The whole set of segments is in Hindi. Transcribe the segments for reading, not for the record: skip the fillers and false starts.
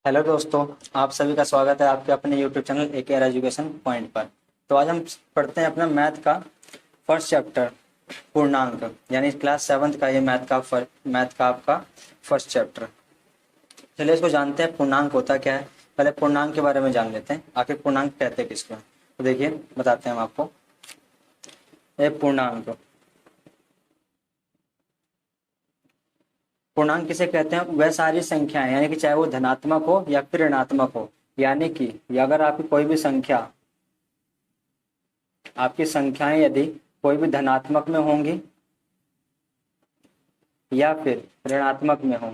हेलो दोस्तों, आप सभी का स्वागत है आपके अपने YouTube channel AKR education point पर। तो आज हम पढ़ते हैं अपना मैथ का फर्स्ट चैप्टर पूर्णांक, यानी क्लास 7th का ये मैथ का आपका फर्स्ट चैप्टर। चलिए इसको जानते हैं पूर्णांक होता क्या है। पहले पूर्णांक के बारे में जान लेते हैं, आखिर पूर्णांक कहते हैं किसको। तो देखिए बताते हैं हम आपको। ये पूर्णांक पूर्णांक किसे कहते हैं? वह सारी संख्याएं, यानी कि चाहे वो धनात्मक हो या फिर ऋणात्मक हो, यानी कि अगर आपकी कोई भी संख्या, आपकी संख्याएं यदि कोई भी धनात्मक में होंगी या फिर ऋणात्मक में हो,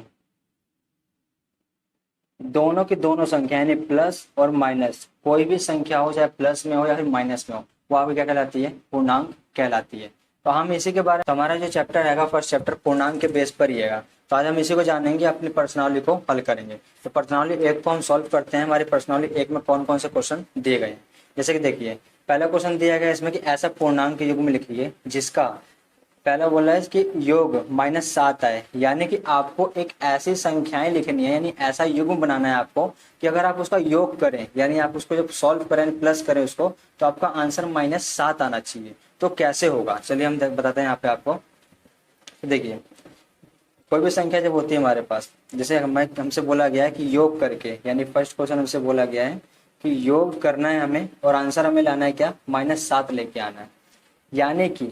दोनों की दोनों संख्या यानी प्लस और माइनस, कोई भी संख्या हो चाहे प्लस में हो या फिर माइनस में हो, वो आपकी क्या कहलाती है? पूर्णांक कहलाती है। तो हम इसी के बारे में, तो हमारा जो चैप्टर रहेगा फर्स्ट चैप्टर पूर्णांक के बेस पर ही है। तो आज हम इसी को जानेंगे, अपनी पर्सनाली को हल करेंगे। तो पर्सनाली एक को हम सॉल्व करते हैं। हमारी पर्सनाली एक में कौन कौन से क्वेश्चन दिए गए हैं, जैसे कि देखिए पहला क्वेश्चन दिया गया है इसमें कि ऐसा पूर्णांक युग्म लिखिए जिसका, पहला बोला है कि योग -7 आए, यानी कि आपको एक ऐसी संख्याएं लिखनी है, यानी ऐसा युग्म बनाना है आपको कि अगर आप उसका योग करें, यानी आप उसको जब सॉल्व करें प्लस करें उसको, तो आपका आंसर -7 आना चाहिए। तो कैसे होगा, चलिए हम बताते हैं यहाँ पे आपको। देखिए कोई भी संख्या जब होती है हमारे पास, जैसे हमसे बोला गया है कि योग करके, यानी फर्स्ट क्वेश्चन हमसे बोला गया है कि योग करना है हमें और आंसर हमें लाना है क्या? -7 लेके आना है। यानी कि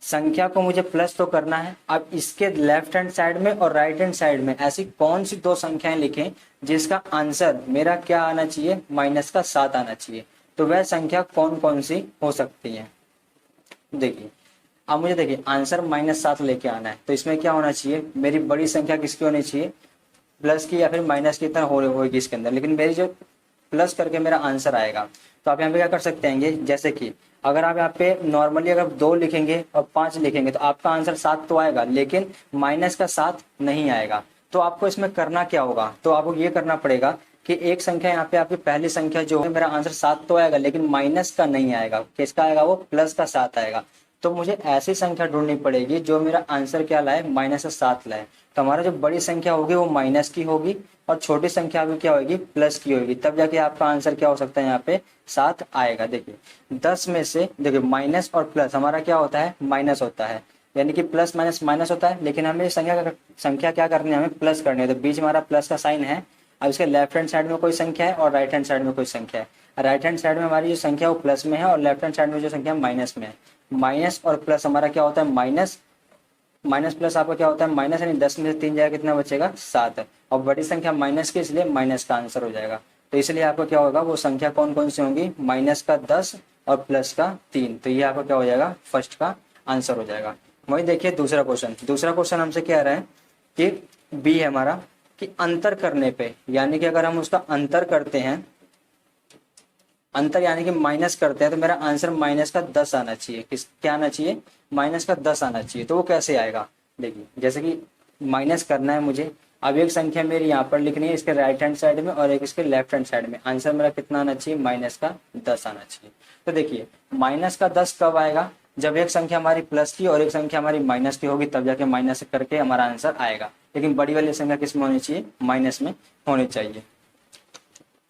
संख्या को मुझे प्लस तो करना है। अब इसके लेफ्ट हैंड साइड में और राइट हैंड साइड में ऐसी कौन सी दो संख्याएं लिखें जिसका आंसर मेरा क्या आना चाहिए? -7 आना चाहिए। तो वह संख्या कौन कौन सी हो सकती है? देखिए अब मुझे देखिए आंसर -7 लेके आना है, तो इसमें क्या होना चाहिए? मेरी बड़ी संख्या किसकी होनी चाहिए? प्लस की या फिर माइनस की तरह होगी इसके अंदर, लेकिन मेरी जो प्लस करके मेरा आंसर आएगा। तो आप यहाँ पे क्या कर सकते हैं, जैसे कि अगर आप यहाँ पे नॉर्मली अगर 2 लिखेंगे और 5 लिखेंगे तो आपका आंसर 7 तो आएगा, लेकिन माइनस का 7 नहीं आएगा। तो आपको इसमें करना क्या होगा? तो आपको ये करना पड़ेगा कि एक संख्या यहाँ पे आपकी पहली संख्या जो है, मेरा आंसर 7 तो आएगा लेकिन माइनस का नहीं आएगा, किसका आएगा? वो प्लस का 7 आएगा। तो मुझे ऐसी संख्या ढूंढनी पड़ेगी जो मेरा आंसर क्या लाए? -7 लाए। तो हमारा जो बड़ी संख्या होगी वो माइनस की होगी और छोटी संख्या भी क्या होगी? प्लस की होगी। तब जाके आपका आंसर क्या हो सकता है? यहाँ पे 7 आएगा। देखिए 10 में से देखिए माइनस और प्लस हमारा क्या होता है? माइनस होता है, यानी कि प्लस माइनस माइनस होता है, लेकिन हमें संख्या क्या करनी है? हमें प्लस करनी है। तो बीच हमारा प्लस का साइन है। अब इसके लेफ्ट हैंड साइड में कोई संख्या है और राइट हैंड साइड में कोई संख्या है। राइट हैंड साइड में हमारी जो संख्या है वो प्लस में है और लेफ्ट हैंड साइड में जो संख्या माइनस में है। माइनस और प्लस हमारा क्या होता है? माइनस। माइनस प्लस आपका क्या होता है? माइनस, यानी 10 में से 3 जाएगा, कितना बचेगा? 7। और बड़ी संख्या माइनस की, इसलिए माइनस का आंसर हो जाएगा। तो इसलिए आपको क्या होगा? वो संख्या कौन कौन सी होंगी? माइनस का 10 और प्लस का 3। तो ये आपका क्या हो जाएगा? फर्स्ट का आंसर हो जाएगा। वही देखिए दूसरा क्वेश्चन। दूसरा क्वेश्चन हमसे क्या रहा है कि बी है हमारा, कि अंतर करने पे, यानी कि अगर हम उसका अंतर करते हैं, अंतर यानी कि माइनस करते हैं, तो मेरा आंसर माइनस का 10 आना चाहिए। क्या आना चाहिए? माइनस का 10 आना चाहिए। तो वो कैसे आएगा? देखिए जैसे कि माइनस करना है मुझे, अब एक संख्या मेरी यहाँ पर लिखनी है इसके राइट हैंड साइड में और एक इसके लेफ्ट हैंड साइड में। आंसर मेरा कितना आना चाहिए? माइनस का 10 आना चाहिए। तो देखिए माइनस का 10 कब आएगा? जब एक संख्या हमारी प्लस की और एक संख्या हमारी माइनस की होगी, तब जाके माइनस करके हमारा आंसर आएगा। लेकिन बड़ी वाली संख्या किस में होनी चाहिए? माइनस में होनी चाहिए।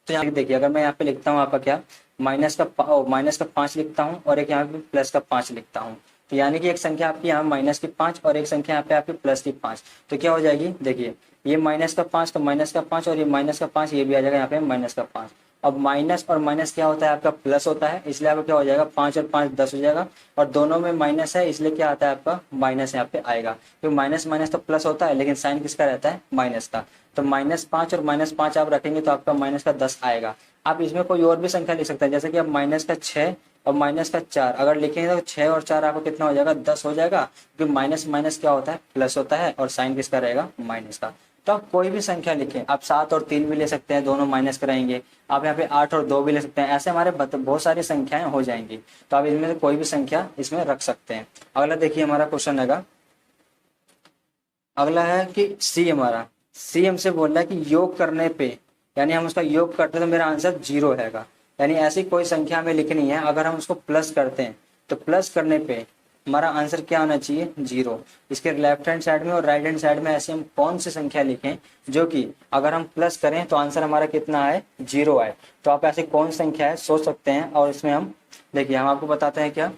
तो यहाँ देखिए अगर मैं यहाँ पे लिखता हूँ आपका क्या, -5 लिखता हूँ और एक यहाँ पे प्लस का 5 लिखता हूँ, तो यानी कि एक संख्या आपकी यहाँ माइनस की 5 और एक संख्या यहाँ पे आपकी प्लस की 5, तो क्या हो जाएगी? देखिए ये माइनस का 5 तो माइनस का 5 और ये माइनस का 5, ये भी आ जाएगा यहाँ पे माइनस का 5। अब माइनस और माइनस क्या होता है? आपका प्लस होता है, इसलिए आपका क्या हो जाएगा? 5 और 5 10 हो जाएगा, और दोनों में माइनस है इसलिए क्या आता है? आपका माइनस यहाँ पे आएगा। क्योंकि माइनस माइनस तो प्लस होता है, लेकिन साइन किसका रहता है? माइनस का। तो -5 और -5 आप रखेंगे तो आपका माइनस का 10 आएगा। आप इसमें कोई और भी संख्या लिख सकते हैं, जैसे कि आप माइनस का 6 और माइनस का 4 अगर लिखेंगे तो 6 और 4 आपको कितना हो जाएगा? 10 हो जाएगा। क्योंकि माइनस माइनस क्या होता है? प्लस होता है, और साइन किसका रहेगा? माइनस का। तो आप कोई भी संख्या लिखें, आप 7 और 3 भी ले सकते हैं, दोनों माइनस कराएंगे। आप यहाँ पे 8 और 2 भी ले सकते हैं, ऐसे हमारे बहुत सारी संख्याएं हो जाएंगी। तो आप इनमें से कोई भी संख्या इसमें रख सकते हैं। अगला देखिए हमारा क्वेश्चन रहेगा, अगला है कि सी हमसे बोल रहा है कि योग करने पे, यानी हम उसका योग करते हैं तो मेरा आंसर 0 हैगा। यानी ऐसी कोई संख्या हमें लिखनी है, अगर हम उसको प्लस करते हैं तो प्लस करने पे हमारा आंसर क्या होना चाहिए, 0। इसके लेफ्ट हैंड साइड में और राइट हैंड साइड में ऐसे हम कौन सी संख्या लिखें जो कि अगर हम प्लस करें तो आंसर हमारा कितना आए, 0 आए। तो आप ऐसी कौन संख्या है सोच सकते हैं। और इसमें हम देखिए हम आपको बताते हैं क्या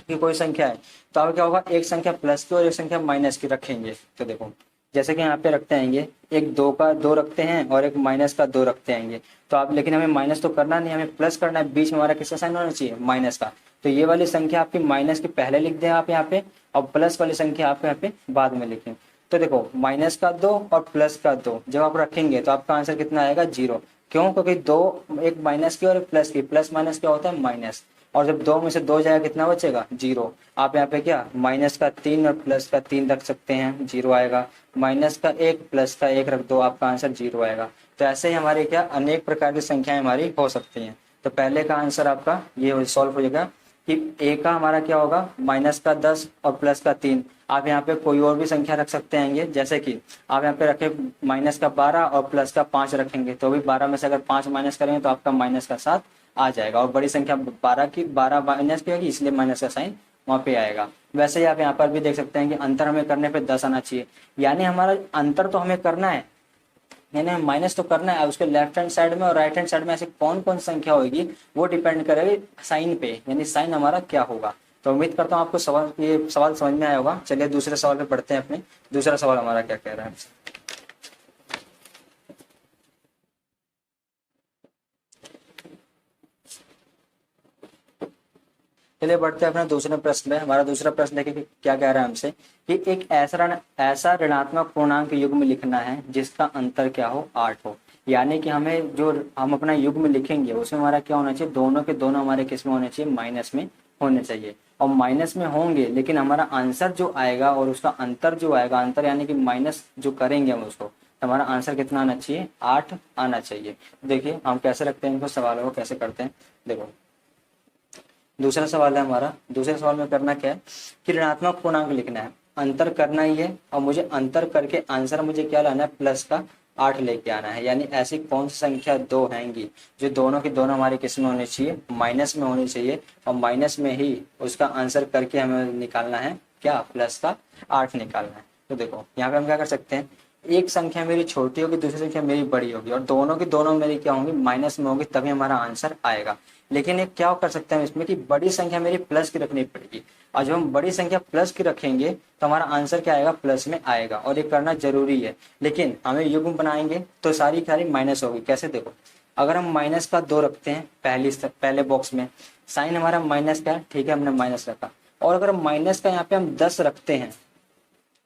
कि कोई संख्या है तो अब क्या होगा, एक संख्या प्लस की और एक संख्या माइनस की रखेंगे। तो देखो जैसे कि यहाँ पे रखते आएंगे, एक 2 का 2 रखते हैं और एक माइनस का 2 रखते आएंगे। तो आप लेकिन हमें माइनस तो करना नहीं, हमें प्लस करना है। बीच में हमारा किसका साइन होना चाहिए, माइनस का। तो ये वाली संख्या आपकी माइनस की पहले लिख दें आप यहाँ पे, और प्लस वाली संख्या आप यहाँ पे बाद में लिखें। तो देखो माइनस का 2 और प्लस का 2 जब आप रखेंगे तो आपका आंसर कितना आएगा, 0। क्यों, क्योंकि दो, एक माइनस की और एक प्लस की, प्लस माइनस क्या होता है, माइनस। और जब 2 में से 2 जाएगा कितना बचेगा, 0। आप यहाँ पे क्या माइनस का 3 और प्लस का 3 रख सकते हैं, 0 आएगा। माइनस का 1 प्लस का 1 रख दो, आपका आंसर 0 आएगा। तो ऐसे ही हमारे क्या अनेक प्रकार की संख्याएं हमारी हो सकती हैं। तो पहले का आंसर आपका ये सॉल्व हो जाएगा कि ए का हमारा क्या होगा, माइनस का 10 और प्लस का 3। आप यहाँ पे कोई और भी संख्या रख सकते हैं, जैसे कि आप यहाँ पे रखे माइनस का 12 और प्लस का 5 रखेंगे, तो भी 12 में से अगर 5 माइनस करेंगे तो आपका माइनस का 7 आ जाएगा। और बड़ी संख्या 12 माइनस की होगी, इसलिए माइनस का साइन वहाँ पे आएगा। वैसे ही आप यहाँ पर भी देख सकते हैं कि अंतर हमें करने पे 10 आना चाहिए, यानी हमारा अंतर तो हमें करना है, यानी माइनस तो करना है। उसके लेफ्ट हैंड साइड में और राइट हैंड साइड में ऐसी कौन कौन संख्या होगी वो डिपेंड करेगी साइन पे, यानी साइन हमारा क्या होगा। तो उम्मीद करता हूँ आपको ये सवाल समझ में आया होगा। चलिए दूसरे सवाल पे पढ़ते हैं अपने। दूसरा सवाल हमारा क्या कह रहा है। चलिए बढ़ते हैं अपने दूसरे प्रश्न में। हमारा दूसरा प्रश्न देखिए क्या कह रहा है हमसे कि एक ऐसा ऋणात्मक पूर्णांक युग्म लिखना है जिसका अंतर क्या हो, 8 हो। यानी कि हमें जो हम अपना युग्म लिखेंगे उसमें हमारा क्या होना चाहिए, दोनों के दोनों हमारे किस में होने चाहिए, माइनस में होने चाहिए। और माइनस में होंगे लेकिन हमारा आंसर जो आएगा और उसका अंतर जो आएगा, अंतर यानी कि माइनस जो करेंगे हम उसको, तो हमारा आंसर कितना आना चाहिए, 8 आना चाहिए। देखिए हम कैसे रखते हैं इनको सवालों को, कैसे करते हैं। देखो दूसरा सवाल है हमारा। दूसरे सवाल में करना क्या है कि ऋणात्मक पूर्णांक लिखना है, अंतर करना ही है, और मुझे अंतर करके आंसर मुझे क्या लाना है, प्लस का 8 लेके आना है। यानी ऐसी कौन सी संख्या दो हैंगी जो दोनों की दोनों हमारे किस में होनी चाहिए, माइनस में होनी चाहिए, और माइनस में ही उसका आंसर करके हमें निकालना है क्या, प्लस का 8 निकालना है। तो देखो यहाँ पे हम क्या कर सकते हैं, एक संख्या मेरी छोटी होगी, दूसरी संख्या मेरी बड़ी होगी, और दोनों की दोनों मेरी क्या होंगी, माइनस में होगी, तभी हमारा आंसर आएगा। लेकिन एक क्या कर सकते हैं इसमें कि बड़ी संख्या मेरी प्लस की रखनी पड़ेगी, और जब हम बड़ी संख्या प्लस की रखेंगे तो हमारा आंसर क्या आएगा, प्लस में आएगा, और ये करना जरूरी है। लेकिन हमें युग्म बनाएंगे तो सारी सारी माइनस होगी। कैसे, देखो अगर हम माइनस का 2 रखते हैं पहले बॉक्स में, साइन हमारा माइनस का है, ठीक है हमने माइनस रखा। और अगर माइनस का यहाँ पे हम 10 रखते हैं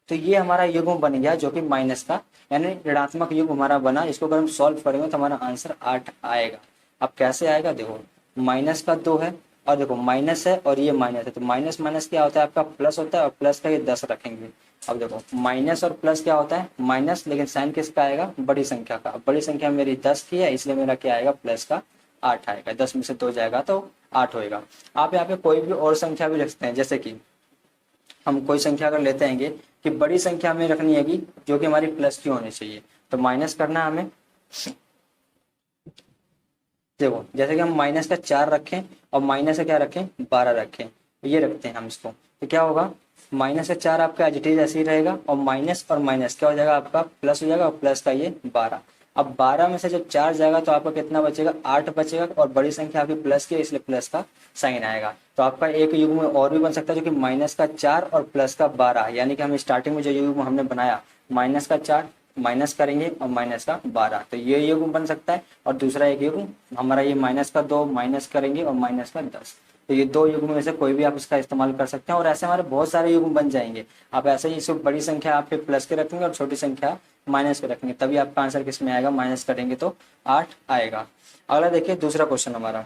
तो ये हमारा युग्म बन गया जो कि माइनस का, यानी ऋणात्मक युग्म हमारा बना। इसको अगर हम सॉल्व करेंगे तो हमारा आंसर 8 आएगा। अब कैसे आएगा, देखो माइनस का 2 है और देखो माइनस है और ये माइनस है, तो माइनस माइनस क्या होता है आपका प्लस होता है, और प्लस का ये 10 रखेंगे। अब देखो माइनस और प्लस क्या होता है, माइनस, लेकिन साइन किसका आएगा, बड़ी संख्या का। बड़ी संख्या मेरी 10 की है, इसलिए मेरा क्या आएगा, प्लस का 8 आएगा। 10 में से 2 जाएगा तो 8 होएगा। आप यहाँ पे कोई भी और संख्या भी लिख सकते हैं, जैसे कि हम कोई संख्या अगर लेते हैं कि बड़ी संख्या हमें रखनी है जो कि हमारी प्लस की होनी चाहिए, तो माइनस करना है हमें। देखो जैसे कि हम माइनस का 4 रखें और माइनस का क्या रखें, 12 रखें, ये रखते हैं हम इसको, तो क्या होगा, माइनस का 4 आपका एज इट इज ऐसे ही रहेगा, और माइनस और माइनस क्या हो जाएगा आपका, प्लस हो जाएगा, और प्लस का ये 12। अब 12 में से जब 4 जाएगा तो आपका कितना बचेगा, 8 बचेगा, और बड़ी संख्या आपकी प्लस की है इसलिए प्लस का साइन आएगा। तो आपका एक युग्म और भी बन सकता है जो कि माइनस का 4 और प्लस का 12, यानी कि हम स्टार्टिंग में जो युग्म हमने बनाया, माइनस का 4 माइनस करेंगे और माइनस का 12, तो ये युग्म बन सकता है। और दूसरा एक युग्म हमारा ये माइनस का 2 माइनस करेंगे और माइनस का 10, तो ये 2 युग्म में से कोई भी आप इसका इस्तेमाल कर सकते हैं, और ऐसे हमारे बहुत सारे युग्म बन जाएंगे। आप ऐसे ही इसको बड़ी संख्या आप प्लस के रखेंगे और छोटी संख्या माइनस के रखेंगे, तभी आपका आंसर किस में आएगा, माइनस करेंगे तो 8 आएगा। अगला देखिए दूसरा क्वेश्चन हमारा।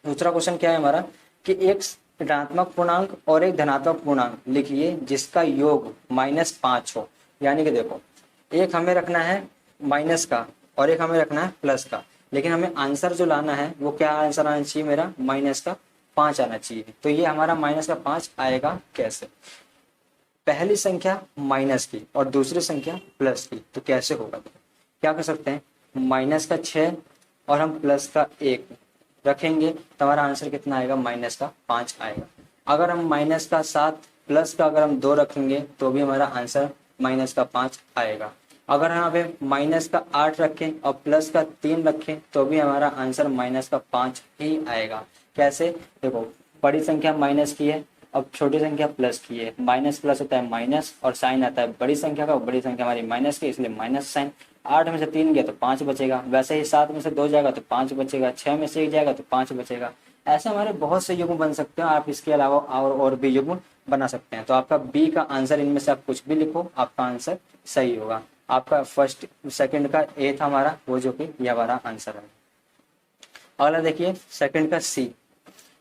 दूसरा क्वेश्चन क्या है हमारा कि एक ऋणात्मक पूर्णांक और एक धनात्मक पूर्णांक लिखिए जिसका योग -5 हो। यानी कि देखो एक हमें रखना है माइनस का और एक हमें रखना है प्लस का, लेकिन हमें आंसर जो लाना है वो क्या आंसर आना चाहिए, मेरा -5 आना चाहिए। तो ये हमारा -5 आएगा कैसे, पहली संख्या माइनस की और दूसरी संख्या प्लस की, तो कैसे होगा, क्या कर सकते हैं, -6 और हम प्लस का 1 रखेंगे तो हमारा आंसर कितना आएगा, -5 आएगा। अगर हम माइनस का 7 प्लस का अगर हम 2 रखेंगे तो भी हमारा आंसर माइनस का 5 आएगा। अगर हम यहाँ पे माइनस का 8 रखें और प्लस का 3 रखें तो भी हमारा आंसर माइनस का 5 ही आएगा। कैसे? देखो, बड़ी संख्या माइनस की है, अब छोटी संख्या प्लस की है, माइनस प्लस होता है माइनस और साइन आता है बड़ी संख्या का, बड़ी संख्या हमारी माइनस की इसलिए माइनस साइन। 8 में से 3 गया तो 5 बचेगा, वैसे ही 7 में से 2 जाएगा तो 5 बचेगा, 6 में से 1 जाएगा तो 5 बचेगा। ऐसे हमारे बहुत से युग्म बन सकते हैं, आप इसके अलावा और भी युग्म बना सकते हैं। तो आपका बी का आंसर, इनमें से आप कुछ भी लिखो, आपका आंसर सही होगा। आपका फर्स्ट सेकंड का ए था हमारा, वो जो कि ये हमारा आंसर है। अगला देखिए सेकंड का सी।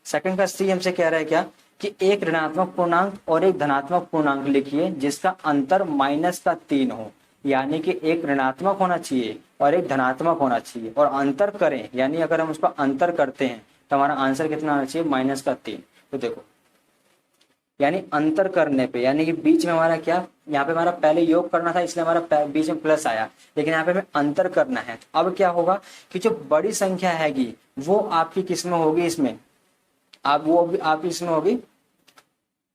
सेकंड का सी हमसे कह रहा है क्या कि एक ऋणात्मक पूर्णांक और एक धनात्मक पूर्णांक लिखिए जिसका अंतर माइनस का 3 हो। यानी कि एक ऋणात्मक होना चाहिए और एक धनात्मक होना चाहिए और अंतर करें, यानी अगर हम उसका अंतर करते हैं तो हमारा आंसर कितना आना चाहिए? माइनस का 3। तो देखो, यानी अंतर करने पे, यानी कि बीच में हमारा क्या, यहाँ पे हमारा पहले योग करना था इसलिए हमारा बीच में प्लस आया, लेकिन यहाँ पे हमें अंतर करना है। तो अब क्या होगा कि जो बड़ी संख्या हैगी वो आपकी किस में होगी? इसमें आप वो भी आप इसमें होगी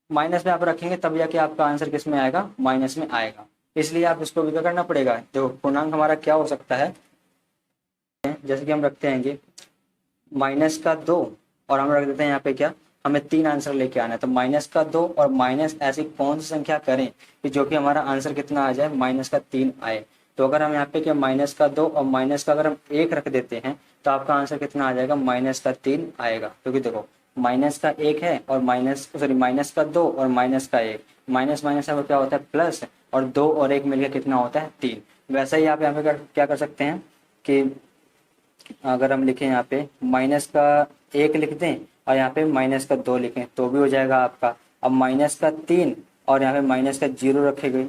माइनस में आप रखेंगे, तब जाके आपका आंसर किस में आएगा? माइनस में आएगा। इसलिए आप इसको भी क्या करना पड़ेगा? देखो, पूर्णांक हमारा क्या हो सकता है, जैसे कि हम रखते हैं कि माइनस का 2 और हम रख देते हैं यहाँ पे क्या, हमें 3 आंसर लेके आना है। तो माइनस का 2 और माइनस ऐसी कौन सी संख्या करें कि जो कि हमारा आंसर कितना आ जाए? माइनस का 3 आए। तो अगर हम यहाँ पे क्या माइनस का 2 और माइनस का अगर हम 1 रख देते हैं तो आपका आंसर कितना आ जाएगा? माइनस का 3 आएगा। क्योंकि देखो, माइनस का 1 है और माइनस का 2 और माइनस का 1, माइनस माइनस क्या होता है? प्लस, और 2 और 1 मिलकर कितना होता है? 3। वैसे ही आप यहाँ पे क्या कर सकते हैं कि अगर हम लिखें यहाँ पे माइनस का 1 लिख दें और यहाँ पे माइनस का 2 लिखें तो भी हो जाएगा आपका। अब माइनस का 3 और यहाँ पे माइनस का 0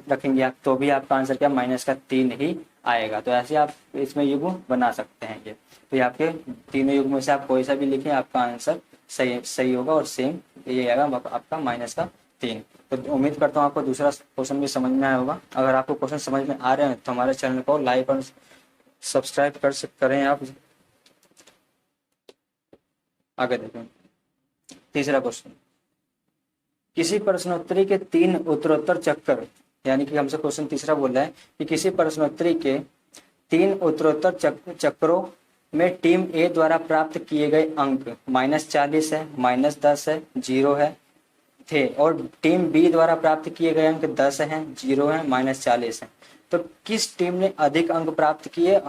रखेंगे आप तो भी आपका आंसर क्या? माइनस का 3 ही आएगा। तो ऐसे आप इसमें युग्म बना सकते हैं। ये तो ये आपके तीनों युग्म में से आप कोई सा भी लिखें, आपका आंसर सही होगा और सेम ये आएगा आपका माइनस का 3। तो उम्मीद करता हूँ आपको दूसरा क्वेश्चन भी समझ में आया होगा। अगर आपको क्वेश्चन समझ में आ रहे हैं तो हमारे चैनल को लाइक और सब्सक्राइब करें आप। आगे देखें तीसरा क्वेश्चन। किसी प्रश्नोत्तरी के 3 उत्तरोत्तर चक्कर, यानी कि हमसे क्वेश्चन तीसरा बोल रहा है कि किसी प्रश्नोत्तरी के 3 उत्तरोत्तर चक्रों में टीम ए द्वारा प्राप्त किए गए अंक -40 है, -10 है, 0 है थे, और टीम बी द्वारा प्राप्त किए गए अंक 10 हैं, 0 है, -40 है। तो किस टीम ने अधिक अंक प्राप्त किए?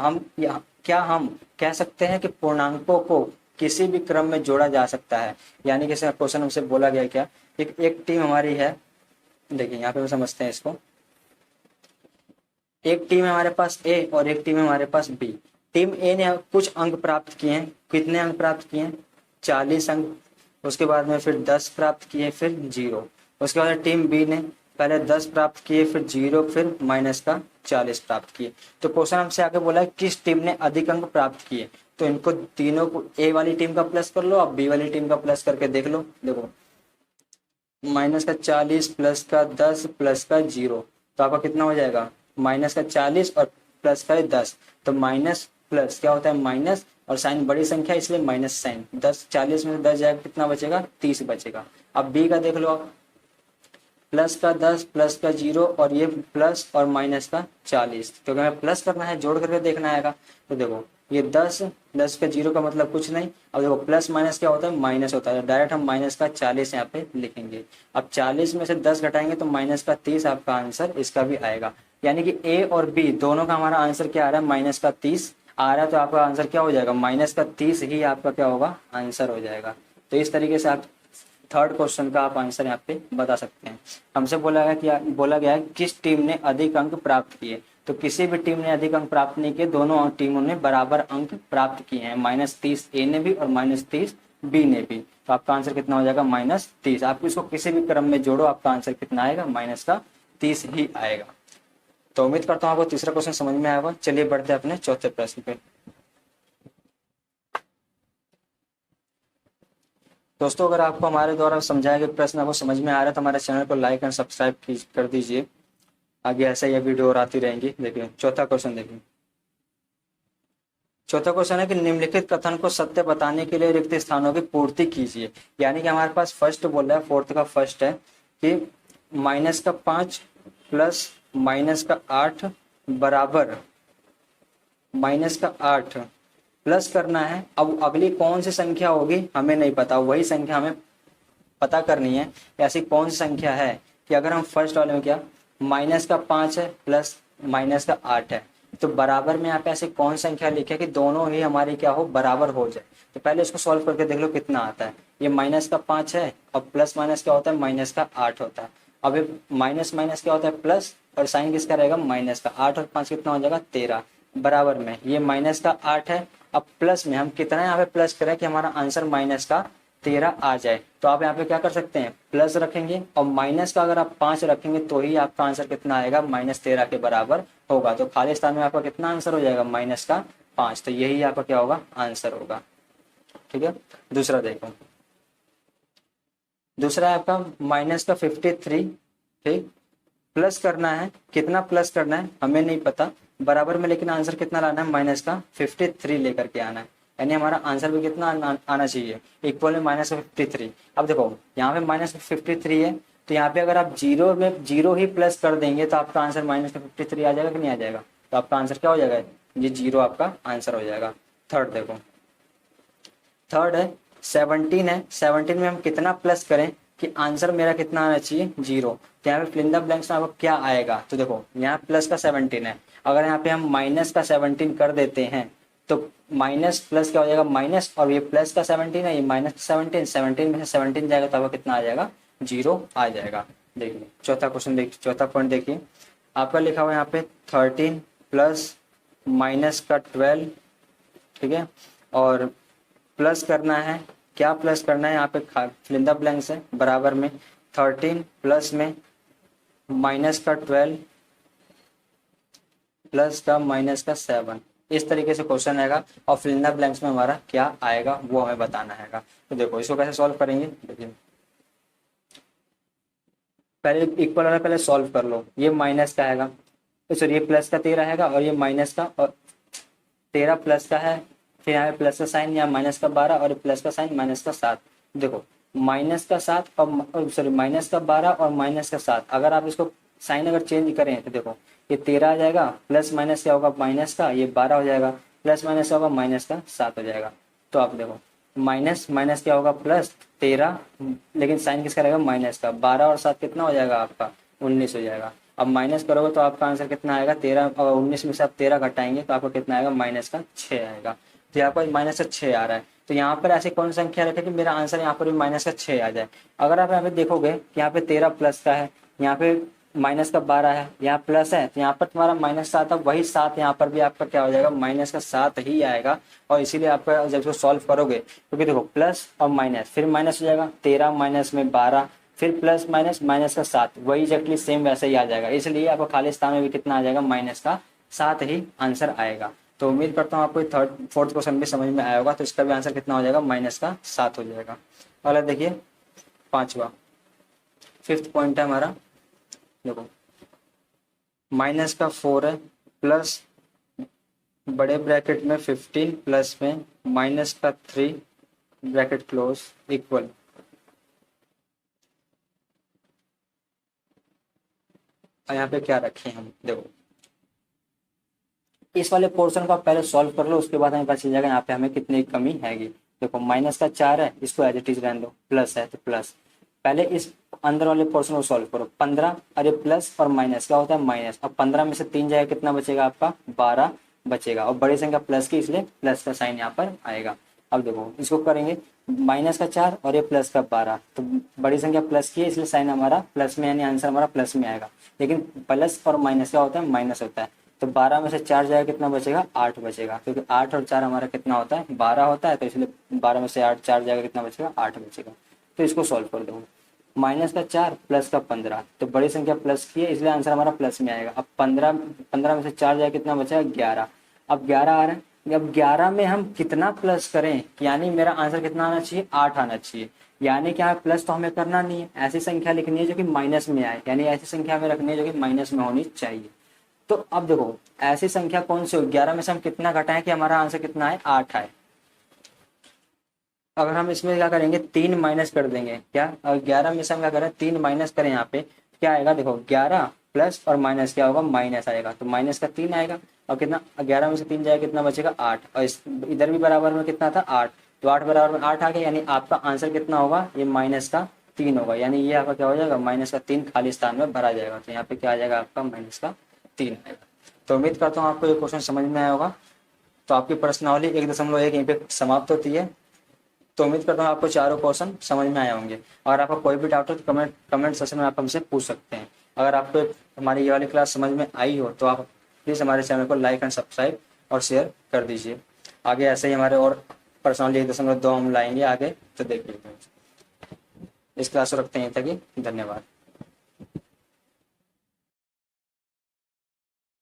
क्या हम कह सकते हैं कि पूर्णांकों को किसी भी क्रम में जोड़ा जा सकता है? यानी कि क्वेश्चन हमसे बोला गया क्या, एक टीम हमारी है, देखिए यहाँ पे हम समझते हैं इसको। एक टीम है हमारे पास ए और एक टीम है हमारे पास बी। टीम ए ने कुछ अंक प्राप्त किए हैं, कितने अंक प्राप्त किए हैं? 40 अंक। उसके बाद में फिर 10 प्राप्त किए, फिर 0। उसके बाद टीम बी ने पहले 10 प्राप्त किए, फिर 0, फिर माइनस का 40 प्राप्त किए। तो क्वेश्चन हमसे आगे बोला है किस टीम ने अधिक अंक प्राप्त किए। तो इनको तीनों को ए वाली टीम का प्लस कर लो, अब बी वाली टीम का प्लस करके देख लो। देखो, माइनस का 40 प्लस का 10 प्लस का 0, तो आपका कितना हो जाएगा? माइनस का 40 और प्लस का 10। तो माइनस प्लस क्या होता है? माइनस, और साइन बड़ी संख्या इसलिए माइनस साइन। 40 में से 10 जाएगा, कितना बचेगा? 30 बचेगा। अब बी का देख लो आप, प्लस का 10 प्लस का 0 और ये प्लस और माइनस का 40, क्योंकि हमें प्लस करना है, जोड़ करके देखना आएगा। तो देखो, ये 10 का 0 का मतलब कुछ नहीं। अब देखो, प्लस माइनस क्या होता है? माइनस होता है। डायरेक्ट हम माइनस का 40 यहाँ पे लिखेंगे। अब 40 में से 10 घटाएंगे तो माइनस का 30 आपका आंसर इसका भी आएगा। यानी कि ए और बी दोनों का हमारा आंसर क्या आ रहा है? माइनस का 30 आ रहा है। तो आपका आंसर क्या हो जाएगा? माइनस का 30 ही आपका क्या होगा? आंसर हो जाएगा। तो इस तरीके से आप थर्ड क्वेश्चन का आप आंसर यहाँ पे बता सकते हैं। हमसे बोला गया है किस टीम ने अधिक अंक प्राप्त किए। तो किसी भी टीम ने अधिक अंक प्राप्त नहीं किए, दोनों टीमों ने बराबर अंक प्राप्त किए हैं। -30 ए ने भी और -30 बी ने भी। तो आपका आंसर कितना हो जाएगा? -30। आप इसको किसी भी क्रम में जोड़ो, आपका आंसर कितना आएगा? -30 ही आएगा। तो उम्मीद करता हूँ आपको तीसरा क्वेश्चन समझ में आया होगा। चलिए बढ़ते हैं अपने चौथे प्रश्न पे। दोस्तों, अगर आपको हमारे द्वारा समझाया गया प्रश्न आपको समझ में आ रहा है तो हमारे चैनल को लाइक एंड सब्सक्राइब कर दीजिए। आगे ऐसे ही वीडियो और आती रहेंगी। देखिए चौथा क्वेश्चन देखिए। चौथा क्वेश्चन है कि निम्नलिखित कथन को सत्य बताने के लिए रिक्त स्थानों की पूर्ति कीजिए। यानी कि हमारे पास फर्स्ट बोल रहा है, फोर्थ का फर्स्ट है कि -5 प्लस -8 बराबर -8 प्लस करना है। अब अगली कौन सी संख्या होगी हमें नहीं पता, वही संख्या हमें पता करनी है। ऐसी कौन सी संख्या है कि अगर हम फर्स्ट वाले में क्या -5 है प्लस -8 है, तो बराबर में यहाँ पे ऐसी कौन संख्या लिखे कि दोनों ही हमारी क्या हो, बराबर हो जाए। तो पहले इसको सॉल्व करके देख लो कितना आता है। ये -5 है और प्लस माइनस क्या होता है, -8 होता है। अब ये माइनस माइनस क्या होता है, प्लस, और साइन किसका रहेगा, -8 और 5 कितना हो जाएगा, 13। बराबर में ये -8 है। अब प्लस में हम कितना यहाँ पे प्लस करें कि हमारा आंसर -13 आ जाए। तो आप यहाँ पे क्या कर सकते हैं, प्लस रखेंगे और माइनस का अगर आप 5 रखेंगे तो ही आपका आंसर कितना आएगा, -13 के बराबर होगा। तो खाली स्थान में आपका कितना आंसर हो जाएगा, -5। तो यही आपका क्या होगा, आंसर होगा। ठीक है, दूसरा देखो, दूसरा है आपका -53। ठीक, प्लस करना है, कितना प्लस करना है हमें नहीं पता, बराबर में लेकिन आंसर कितना लाना है, -53 लेकर के आना है। यानी हमारा आंसर भी कितना आना चाहिए, इक्वल में -53। अब देखो यहाँ पे -53 है, तो यहाँ पे अगर आप जीरो में जीरो ही प्लस कर देंगे तो आपका आंसर -53 आ जाएगा कि नहीं आ जाएगा। तो आपका आंसर क्या हो जाएगा, ये 0 आपका आंसर हो जाएगा। थर्ड देखो, थर्ड है 17 है। 17 में हम कितना प्लस करें कि आंसर मेरा कितना आना चाहिए, 0। तो यहाँ पे फिल इन द ब्लैंक्स में आपको क्या आएगा, तो देखो यहाँ प्लस का 17 है, अगर यहाँ पे हम माइनस का 17 कर देते हैं तो माइनस प्लस क्या हो जाएगा, माइनस, और ये प्लस का 17 है, ये -17, 17 में से 17 जाएगा तो आपका कितना आ जाएगा, 0 आ जाएगा। देखिए चौथा क्वेश्चन देखिए, चौथा पॉइंट देखिए, आपका लिखा हुआ यहाँ पे 13 प्लस -12। ठीक है, और प्लस करना है, क्या प्लस करना है, यहाँ पे फिल इन द ब्लैंक्स है, बराबर में 13 प्लस में -12 प्लस का -7। इस तरीके से क्वेश्चन आएगा और फिल इन द ब्लैंक्स में हमारा क्या आएगा वो हमें बताना है। तो देखो इसको कैसे सॉल्व करेंगे, देखिए पहले इक्वल वाला पहले सॉल्व कर लो। ये माइनस का आएगा, सॉरी ये प्लस का 13 आएगा और ये माइनस का, और 13 प्लस का है, फिर यहाँ पे प्लस का साइन, यहाँ माइनस का 12 और प्लस का साइन -7। देखो माइनस का 7 और सॉरी माइनस का 12 और माइनस का 7, अगर आप इसको साइन अगर चेंज करें तो देखो ये 13 आ जाएगा, प्लस माइनस क्या होगा, माइनस का, ये 12 हो जाएगा, प्लस माइनस क्या होगा, माइनस का 7 हो जाएगा। तो आप देखो माइनस माइनस क्या होगा, प्लस 13, लेकिन साइन किसका रहेगा, माइनस का, 12 और 7 कितना हो जाएगा आपका, 19 हो जाएगा। अब माइनस करोगे तो आपका आंसर कितना आएगा, 13, और 19 में से आप 13 घटाएंगे तो आपको कितना आएगा, -6 आएगा। तो यहाँ पर -6 आ रहा है, तो यहाँ पर ऐसी कौन संख्या रखे कि मेरा आंसर यहाँ पर भी -6 आ जाए। अगर आप यहाँ पे देखोगे कि यहाँ पे 13 प्लस का है, यहाँ पे -12 है, यहाँ प्लस है, तो यहाँ पर तुम्हारा -7 है, वही 7 यहाँ पर भी आपका क्या हो जाएगा, -7 ही आएगा। और इसीलिए आपका जब इसको सॉल्व करोगे, क्योंकि देखो प्लस और माइनस, फिर माइनस हो जाएगा, 13 माइनस में 12, फिर प्लस माइनस माइनस का 7, वही एक्जैक्टली सेम वैसे ही आ जाएगा। इसलिए आपको खाली स्थान में भी कितना आ जाएगा, -7 ही आंसर आएगा। तो उम्मीद करता हूँ आपको थर्ड फोर्थ क्वेश्चन भी समझ में आया होगा। तो इसका भी आंसर कितना हो जाएगा, -7 हो जाएगा। अगला देखिए पांचवा, फिफ्थ पॉइंट है हमारा, देखो -4 है, प्लस बड़े ब्रैकेट में 15 प्लस में -3 ब्रैकेट क्लोज इक्वल। यहाँ पे क्या रखे हम, देखो इस वाले पोर्शन को आप पहले सॉल्व कर लो, उसके बाद हमें पता चल जाएगा यहाँ पे हमें कितनी कमी हैगी। देखो -4 है, इसको एज इट इज रहने दो, प्लस है तो प्लस, पहले इस अंदर वाले पोर्शन को सॉल्व करो। 15, अरे प्लस और माइनस क्या होता है, माइनस। अब 15 में से 3 जाएगा, कितना बचेगा आपका, 12 बचेगा, और बड़ी संख्या प्लस की, इसलिए प्लस का साइन यहाँ पर आएगा। अब देखो इसको करेंगे, -4 और ये प्लस का 12, तो बड़ी संख्या प्लस की है, इसलिए साइन हमारा प्लस में, यानी आंसर हमारा प्लस में आएगा। लेकिन प्लस और माइनस क्या होता है, माइनस होता है। तो 12 में से 4 जाएगा, कितना बचेगा, 8 बचेगा, क्योंकि 8 और 4 हमारा कितना होता है, 12 होता है। तो इसलिए 12 में से 4 जाएगा, कितना बचेगा, 8 बचेगा। तो इसको सॉल्व कर दो, -4 प्लस का 15, तो बड़ी संख्या प्लस की है, इसलिए आंसर हमारा प्लस में आएगा। अब 15 में से 4 जाएगा, कितना बचेगा, 11। अब 11 आ रहा है, अब 11 में हम कितना प्लस करें, यानी मेरा आंसर कितना आना चाहिए, 8 आना चाहिए। यानी क्या है, प्लस तो हमें करना नहीं है, ऐसी संख्या लिखनी है जो कि माइनस में आए, यानी ऐसी संख्या हमें रखनी है जो कि माइनस में होनी चाहिए। तो अब देखो ऐसी संख्या कौन सी हो, 11 में से हम कितना घटाएं कि हमारा आंसर कितना है, 8 आए। अगर हम इसमें क्या करेंगे, 3 माइनस कर देंगे, क्या, अगर 11 में से हम क्या करें 3 माइनस करें, यहाँ पे क्या आएगा, देखो 11 प्लस और माइनस क्या होगा, माइनस आएगा, तो माइनस का 3 आएगा। और कितना, 11 में से 3 जाएगा, कितना बचेगा, 8। और इधर भी बराबर में कितना था, 8, तो 8 बराबर में 8 आ गया, यानी आपका आंसर कितना होगा, ये माइनस का 3 होगा, यानी ये आपका क्या हो जाएगा, माइनस का 3 खाली स्थान में भरा जाएगा। तो यहाँ पे क्या आ जाएगा आपका, माइनस का 3 आएगा। तो उम्मीद करता हूँ आपको ये क्वेश्चन समझ में आया होगा। तो आपकी प्रश्नावली 1.1 यहीं पे समाप्त होती है। तो उम्मीद करता हूँ आपको चारों क्वेश्चन समझ में आए होंगे। अगर आपको कोई भी डाउट हो तो कमेंट सेक्शन में आप हमसे पूछ सकते हैं। अगर आपको हमारी ये वाली क्लास समझ में आई हो तो आप प्लीज़ हमारे चैनल को लाइक एंड सब्सक्राइब और शेयर कर दीजिए। आगे ऐसे ही हमारे और पर्सनली 1.2 हम लाएंगे आगे, तो देखिए इस क्लास को रखते हैं तक ही, धन्यवाद।